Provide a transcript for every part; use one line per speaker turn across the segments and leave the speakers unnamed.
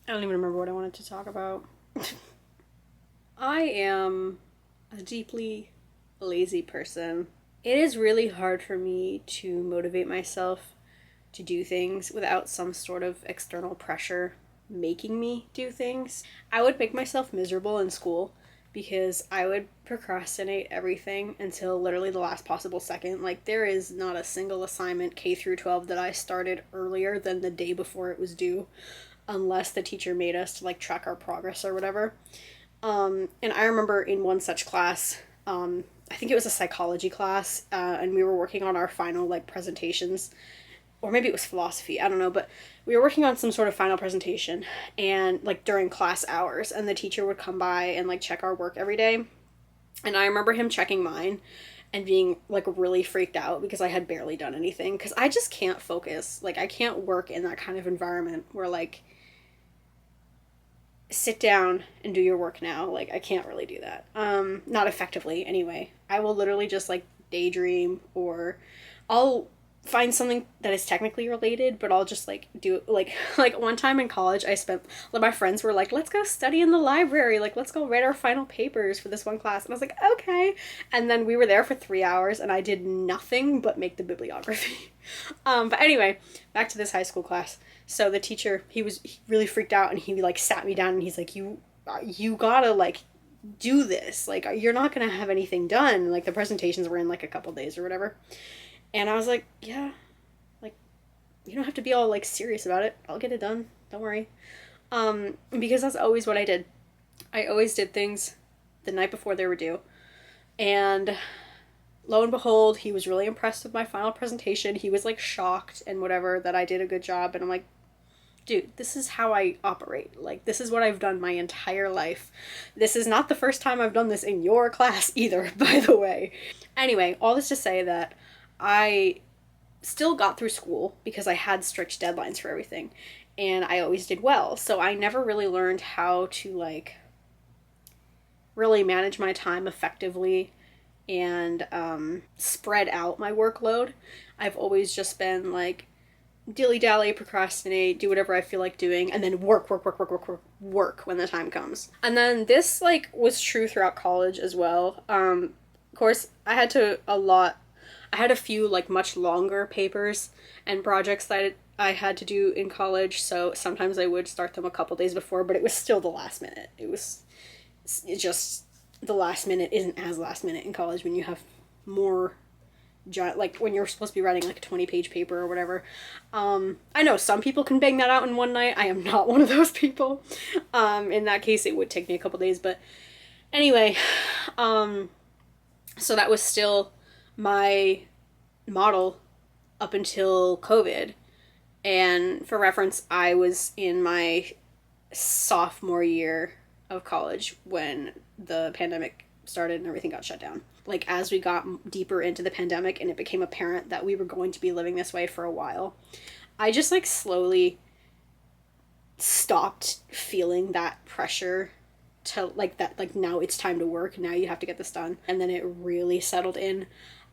I don't even remember what I wanted to talk about. I am a deeply lazy person. It is really hard for me to motivate myself to do things without some sort of external pressure making me do things. I would make myself miserable in school because I would procrastinate everything until literally the last possible second. Like, there is not a single assignment K through 12 that I started earlier than the day before it was due, unless the teacher made us to like track our progress or whatever. And I remember in one such class, I think it was a psychology class, and we were working on our final like presentations, or maybe it was philosophy, I don't know, but we were working on some sort of final presentation, and like during class hours, and the teacher would come by and like check our work every day. And I remember him checking mine and being like really freaked out because I had barely done anything, because I just can't focus. Like, I can't work in that kind of environment where like sit down and do your work now. Like, I can't really do that. Not effectively anyway. I will literally just like daydream, or I'll find something that is technically related, but I'll just like do like one time in college I spent, like, my friends were like, let's go study in the library, like let's go write our final papers for this one class, and I was like, okay. And then we were there for 3 hours and I did nothing but make the bibliography. But anyway, back to this high school class. So the teacher, he really freaked out, and he like sat me down and he's like, you gotta like do this, like you're not gonna have anything done, like the presentations were in like a couple days or whatever. And I was like, yeah, like, you don't have to be all like serious about it, I'll get it done, don't worry. Because that's always what I did. I always did things the night before they were due. And lo and behold, he was really impressed with my final presentation. He was like shocked and whatever that I did a good job. And I'm like, dude, this is how I operate. Like, this is what I've done my entire life. This is not the first time I've done this in your class either, by the way. Anyway, all this to say that I still got through school because I had strict deadlines for everything. And I always did well. So I never really learned how to, like, really manage my time effectively and spread out my workload. I've always just been like, dilly dally, procrastinate, do whatever I feel like doing, and then work when the time comes. And then this like was true throughout college as well. Of course, I had a few like much longer papers and projects that I had to do in college, so sometimes I would start them a couple days before, but it was still the last minute. It just, the last minute isn't as last minute in college when you have more, like when you're supposed to be writing like a 20-page paper or whatever. I know some people can bang that out in one night. I am not one of those people. In that case, it would take me a couple days, but anyway, so that was still my model up until COVID. And for reference, I was in my sophomore year of college when the pandemic started and everything got shut down. Like, as we got deeper into the pandemic and it became apparent that we were going to be living this way for a while, I just like slowly stopped feeling that pressure to like that, like, now it's time to work, now you have to get this done. And then it really settled in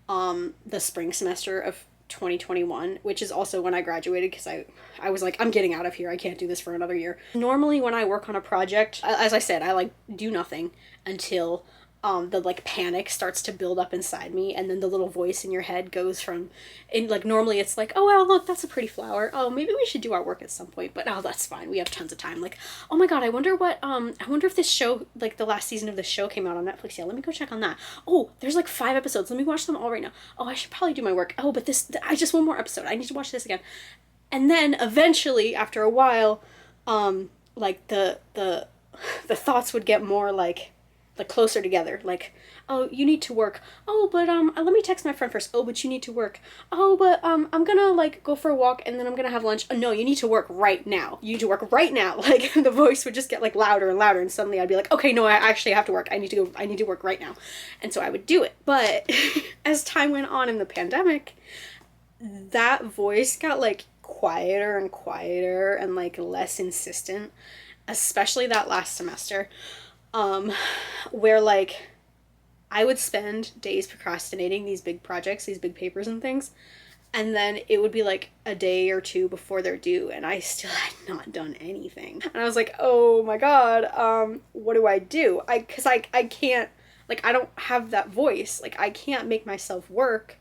the spring semester of 2021, which is also when I graduated, because I was like, I'm getting out of here, I can't do this for another year. Normally when I work on a project, as I said, I like do nothing until the like panic starts to build up inside me, and then the little voice in your head goes from, and like normally it's like, oh well, look, that's a pretty flower, oh maybe we should do our work at some point, but oh, that's fine, we have tons of time. Like, oh my god, I wonder if this show, like the last season of this show came out on Netflix, yeah, let me go check on that. Oh, there's like 5 episodes, let me watch them all right now. Oh, I should probably do my work. Oh, but I just one more episode, I need to watch this again. And then eventually after a while, like the thoughts would get more like closer together, like, oh, you need to work, oh but let me text my friend first, oh but you need to work, oh but I'm gonna like go for a walk and then I'm gonna have lunch, oh, no, you need to work right now, you need to work right now. Like, the voice would just get like louder and louder, and suddenly I'd be like, okay, no, I actually have to work, I need to work right now. And so I would do it. But as time went on in the pandemic, that voice got like quieter and quieter and like less insistent, especially that last semester, where like I would spend days procrastinating these big projects, these big papers and things, and then it would be like a day or two before they're due, and I still had not done anything. And I was like, oh my god, what do I do? Because I can't, like, I don't have that voice. Like, I can't make myself work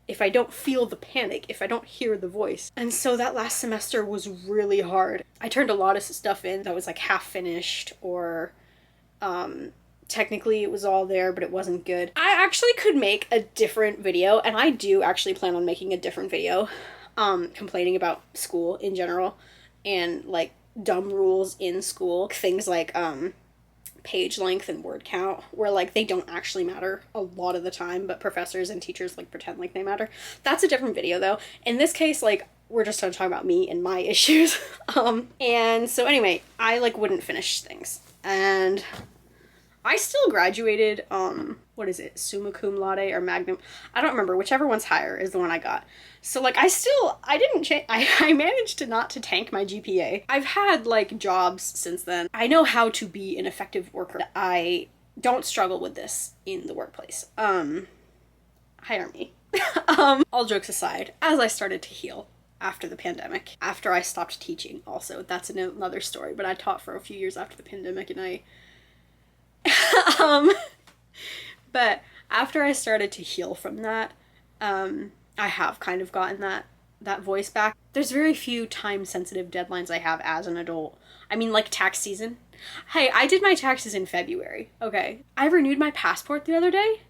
if I don't feel the panic, if I don't hear the voice. And so that last semester was really hard. I turned a lot of stuff in that was like half finished, or technically it was all there, but it wasn't good. I actually could make a different video, and I do actually plan on making a different video, complaining about school in general, and like dumb rules in school. Things like page length and word count, where like they don't actually matter a lot of the time, but professors and teachers like pretend like they matter. That's a different video though. In this case, like, we're just gonna talk about me and my issues. And so anyway, I like wouldn't finish things, and I still graduated, what is it, summa cum laude or magnum? I don't remember, whichever one's higher is the one I got. So like, I didn't change, I managed to not to tank my GPA. I've had like jobs since then. I know how to be an effective worker. I don't struggle with this in the workplace. Hire me. All jokes aside, as I started to heal after the pandemic, after I stopped teaching also, that's another story, but I taught for a few years after the pandemic, and I but after I started to heal from that, I have kind of gotten that voice back. There's very few time-sensitive deadlines I have as an adult. I mean, like tax season. Hey, I did my taxes in February, okay? I renewed my passport the other day.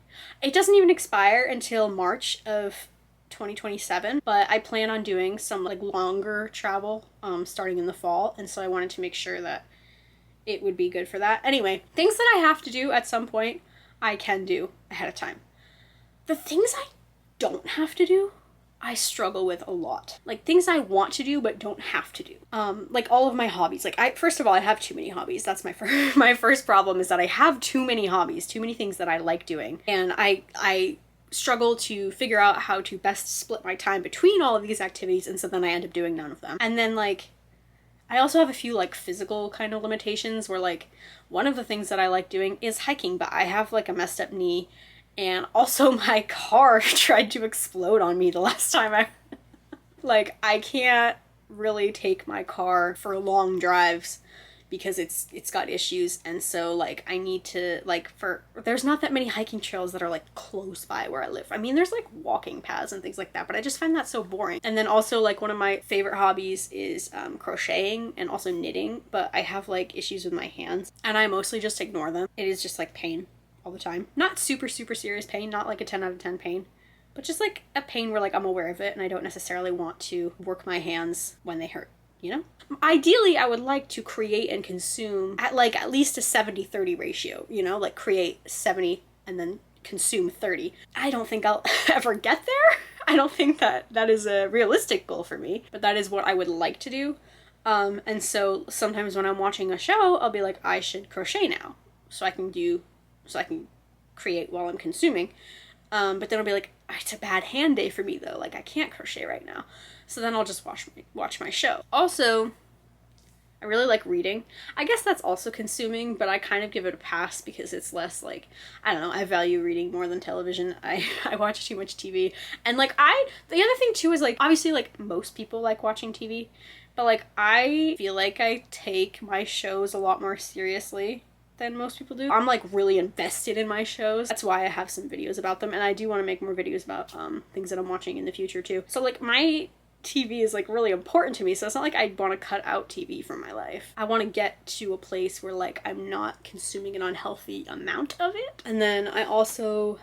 It doesn't even expire until March of 2027, but I plan on doing some like longer travel, starting in the fall, and so I wanted to make sure that it would be good for that. Anyway, things that I have to do at some point, I can do ahead of time. The things I don't have to do, I struggle with a lot. Like, things I want to do but don't have to do. Like all of my hobbies. Like, first of all, I have too many hobbies. That's my my first problem, is that I have too many hobbies, too many things that I like doing. And I struggle to figure out how to best split my time between all of these activities, and so then I end up doing none of them. And then like, I also have a few like physical kind of limitations, where like one of the things that I like doing is hiking, but I have like a messed up knee, and also my car tried to explode on me the last time like, I can't really take my car for long drives because it's got issues, and so like I need to there's not that many hiking trails that are like close by where I live. I mean, there's like walking paths and things like that, but I just find that so boring. And then also like one of my favorite hobbies is crocheting and also knitting, but I have like issues with my hands, and I mostly just ignore them. It is just like pain all the time. Not super serious pain, not like a 10 out of 10 pain, but just like a pain where like I'm aware of it and I don't necessarily want to work my hands when they hurt, you know? Ideally, I would like to create and consume at like at least a 70-30 ratio, you know, like create 70 and then consume 30. I don't think I'll ever get there. I don't think that is a realistic goal for me, but that is what I would like to do. And so sometimes when I'm watching a show, I'll be like, I should crochet now so I can create while I'm consuming. But then I'll be like, it's a bad hand day for me though. Like, I can't crochet right now. So then I'll just watch my show. Also, I really like reading. I guess that's also consuming, but I kind of give it a pass because it's less like, I don't know, I value reading more than television. I watch too much TV. And like the other thing too is like, obviously like most people like watching TV, but like I feel like I take my shows a lot more seriously than most people do. I'm like really invested in my shows. That's why I have some videos about them, and I do want to make more videos about things that I'm watching in the future too. So like my TV is like really important to me, so it's not like I want to cut out TV from my life. I want to get to a place where like I'm not consuming an unhealthy amount of it. And then I also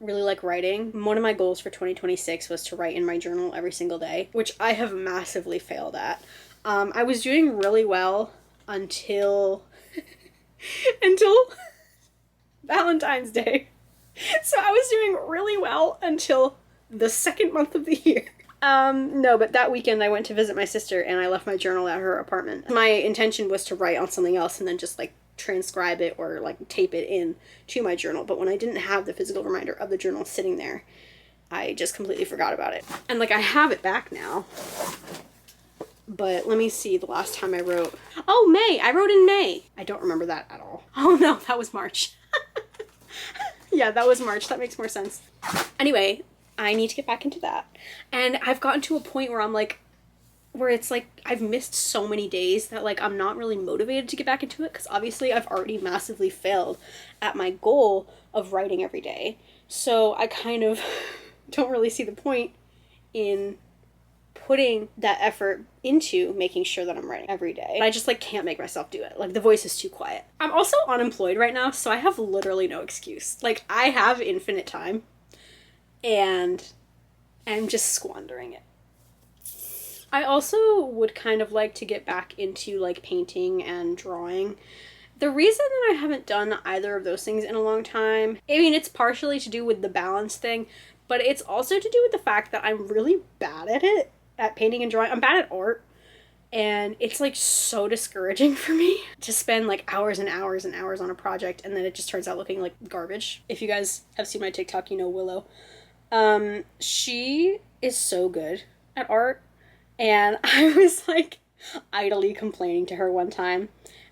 really like writing. One of my goals for 2026 was to write in my journal every single day, which I have massively failed at. I was doing really well until Valentine's Day. So I was doing really well until the second month of the year. No, but that weekend I went to visit my sister and I left my journal at her apartment. My intention was to write on something else and then just like transcribe it or like tape it in to my journal. But when I didn't have the physical reminder of the journal sitting there, I just completely forgot about it. And like I have it back now. But let me see the last time I wrote. Oh, May. I wrote in May. I don't remember that at all. Oh no, that was March. Yeah, that was March. That makes more sense. Anyway, I need to get back into that. And I've gotten to a point where I'm like, where it's like I've missed so many days that like I'm not really motivated to get back into it, because obviously I've already massively failed at my goal of writing every day. So I kind of don't really see the point in putting that effort into making sure that I'm writing every day. I just like can't make myself do it. Like the voice is too quiet. I'm also unemployed right now, so I have literally no excuse. Like I have infinite time and I'm just squandering it. I also would kind of like to get back into like painting and drawing. The reason that I haven't done either of those things in a long time, I mean, it's partially to do with the balance thing, but it's also to do with the fact that I'm really bad at it, at painting and drawing. I'm bad at art, and it's like so discouraging for me to spend like hours and hours and hours on a project and then it just turns out looking like garbage. If you guys have seen my TikTok, you know Willow. She is so good at art. And I was, like, idly complaining to her one time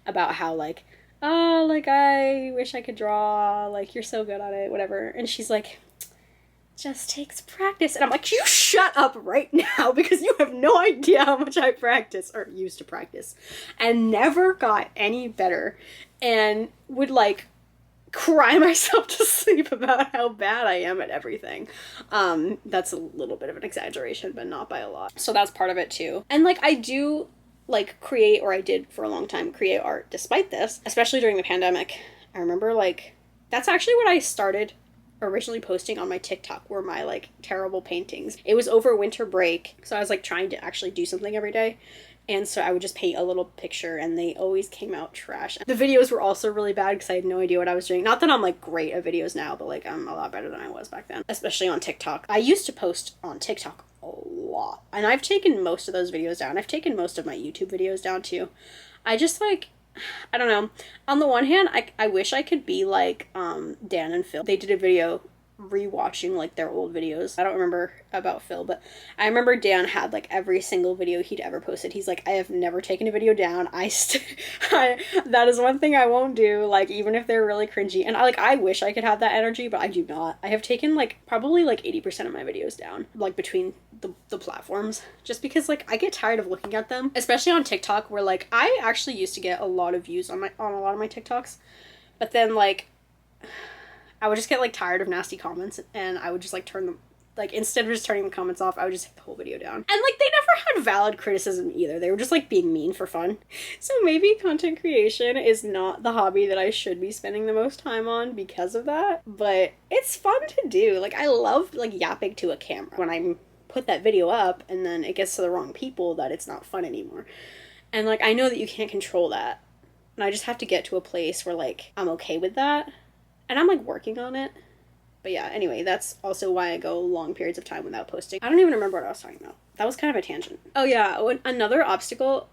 about how, like, oh, like, I wish I could draw, like, you're so good at it, whatever. And she's like, just takes practice. And I'm like, you shut up right now, because you have no idea how much I practice, or used to practice, and never got any better, and would, like, cry myself to sleep about how bad I am at everything. That's a little bit of an exaggeration, but not by a lot. So that's part of it too. And like I do like create, or I did for a long time, create art despite this, especially during the pandemic. I remember like that's actually what I started originally posting on my TikTok, were my like terrible paintings. It was over winter break, so I was like trying to actually do something every day. And so I would just paint a little picture and they always came out trash. The videos were also really bad because I had no idea what I was doing. Not that I'm like great at videos now, but like I'm a lot better than I was back then, especially on TikTok. I used to post on TikTok a lot, and I've taken most of those videos down. I've taken most of my YouTube videos down too. I just like, I don't know. On the one hand, I wish I could be like Dan and Phil. They did a video rewatching like their old videos. I don't remember about Phil, but I remember Dan had like every single video he'd ever posted. He's like, I have never taken a video down. That is one thing I won't do, like even if they're really cringy. And I wish I could have that energy, but I do not. I have taken like probably like 80% of my videos down, like between the platforms, just because like I get tired of looking at them, especially on TikTok, where like I actually used to get a lot of views on a lot of my TikToks, but then like I would just get like tired of nasty comments, and I would just like turn them, like instead of just turning the comments off, I would just take the whole video down. And like they never had valid criticism either. They were just like being mean for fun. So maybe content creation is not the hobby that I should be spending the most time on because of that, but it's fun to do. Like I love like yapping to a camera when I put that video up and then it gets to the wrong people, that it's not fun anymore. And like I know that you can't control that, and I just have to get to a place where like I'm okay with that. And I'm, like, working on it. But yeah, anyway, that's also why I go long periods of time without posting. I don't even remember what I was talking about. That was kind of a tangent. Oh yeah, another obstacle,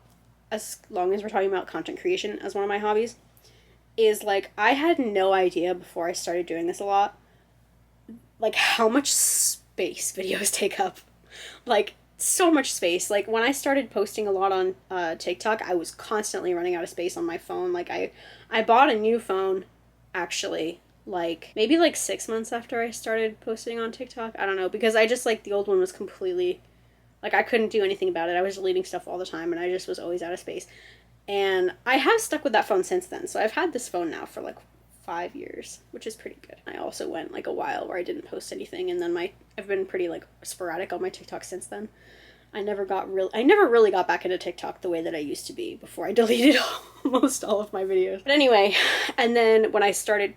as long as we're talking about content creation as one of my hobbies, is, like, I had no idea before I started doing this a lot, like, how much space videos take up. Like, so much space. Like, when I started posting a lot on TikTok, I was constantly running out of space on my phone. Like, I bought a new phone, actually, like maybe like 6 months after I started posting on TikTok. I don't know, because I just like the old one was completely like I couldn't do anything about it. I was deleting stuff all the time and I just was always out of space. And I have stuck with that phone since then. So I've had this phone now for like 5 years, which is pretty good. I also went like a while where I didn't post anything, and then I've been pretty like sporadic on my TikTok since then. I never really got back into TikTok the way that I used to be before I deleted almost all of my videos. But anyway, and then when I started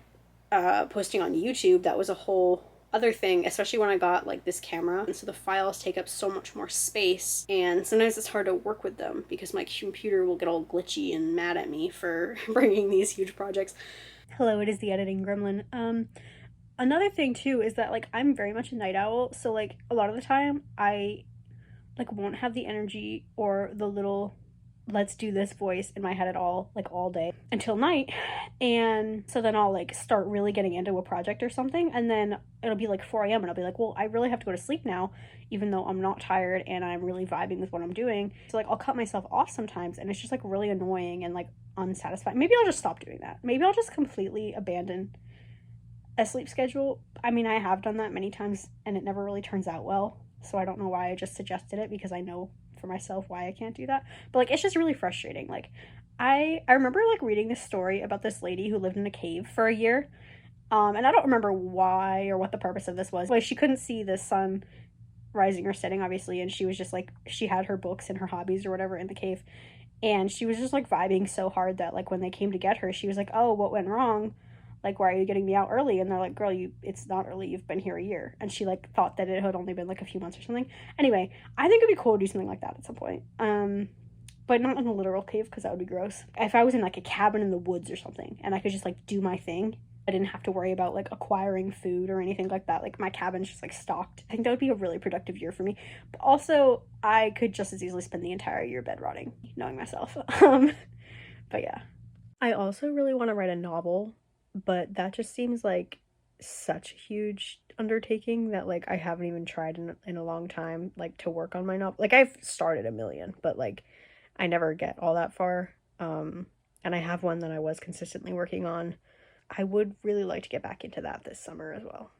posting on YouTube, that was a whole other thing, especially when I got like this camera. And so the files take up so much more space, and sometimes it's hard to work with them because my computer will get all glitchy and mad at me for bringing these huge projects. Hello, it is the editing gremlin. Another thing too is that like I'm very much a night owl, so like a lot of the time I like won't have the energy or the little let's do this voice in my head at all, like all day until night. And so then I'll like start really getting into a project or something, and then it'll be like 4 a.m. and I'll be like, well, I really have to go to sleep now, even though I'm not tired and I'm really vibing with what I'm doing. So like I'll cut myself off sometimes, and it's just like really annoying and like unsatisfying. Maybe I'll just stop doing that. Maybe I'll just completely abandon a sleep schedule. I mean, I have done that many times and it never really turns out well. So I don't know why I just suggested it, because I know for myself why I can't do that. But like, it's just really frustrating. Like, I remember like reading this story about this lady who lived in a cave for a year. And I don't remember why or what the purpose of this was. Like, she couldn't see the sun rising or setting, obviously, and she was just like, she had her books and her hobbies or whatever in the cave, and she was just like vibing so hard that like when they came to get her, she was like, oh, what went wrong? Like, why are you getting me out early? And they're like, girl, it's not early, you've been here a year. And she like thought that it had only been like a few months or something. Anyway, I think it'd be cool to do something like that at some point, but not in a literal cave, because that would be gross. If I was in like a cabin in the woods or something and I could just like do my thing, I didn't have to worry about like acquiring food or anything like that. Like, my cabin's just like stocked. I think that would be a really productive year for me. But also, I could just as easily spend the entire year bed rotting, knowing myself. But yeah. I also really want to write a novel, but that just seems like such a huge undertaking that like I haven't even tried in a long time, like, to work on my novel. Like, I've started a million, but like I never get all that far. And I have one that I was consistently working on. I would really like to get back into that this summer as well.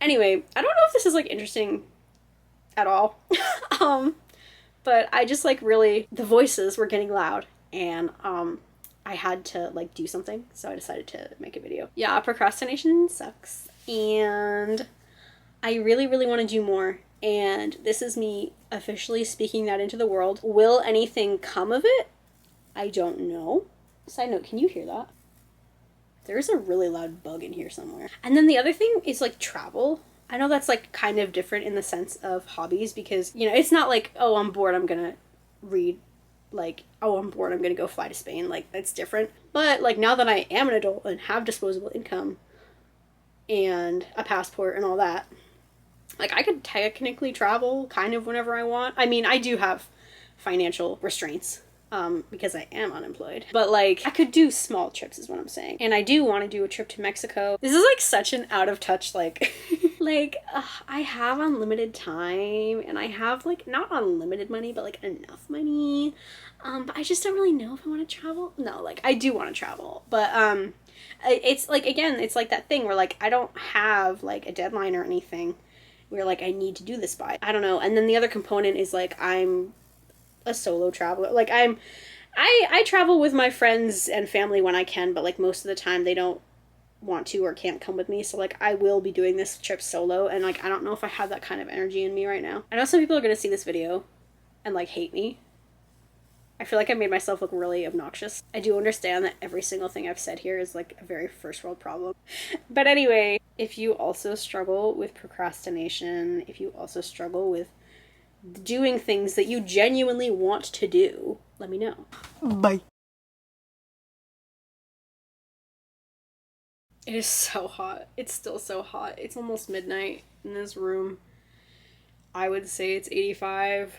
Anyway, I don't know if this is like interesting at all. But I just like really, the voices were getting loud, and I had to like do something, so I decided to make a video. Yeah, procrastination sucks, and I really, really want to do more, and this is me officially speaking that into the world. Will anything come of it? I don't know. Side note, can you hear that? There's a really loud bug in here somewhere. And then the other thing is like travel. I know that's like kind of different in the sense of hobbies, because, you know, it's not like, oh, I'm bored, I'm gonna read. Like, oh, I'm bored, I'm gonna go fly to Spain. Like, that's different. But like, now that I am an adult and have disposable income and a passport and all that, like, I could technically travel kind of whenever I want. I mean, I do have financial restraints, because I am unemployed. But like, I could do small trips is what I'm saying. And I do want to do a trip to Mexico. This is like such an out of touch, like, I have unlimited time, and I have like, not unlimited money, but like enough money. But I just don't really know if I want to travel. No, like, I do want to travel, but it's like, again, it's like that thing where like, I don't have like a deadline or anything where like I need to do this by. I don't know. And then the other component is like, I'm a solo traveler. Like, I travel with my friends and family when I can, but like most of the time they don't want to or can't come with me. So like, I will be doing this trip solo, and like, I don't know if I have that kind of energy in me right now. I know some people are gonna see this video and like hate me. I feel like I made myself look really obnoxious. I do understand that every single thing I've said here is like a very first world problem. But anyway, if you also struggle with procrastination, if you also struggle with doing things that you genuinely want to do, let me know. Bye. It is so hot. It's still so hot. It's almost midnight in this room. I would say it's 85.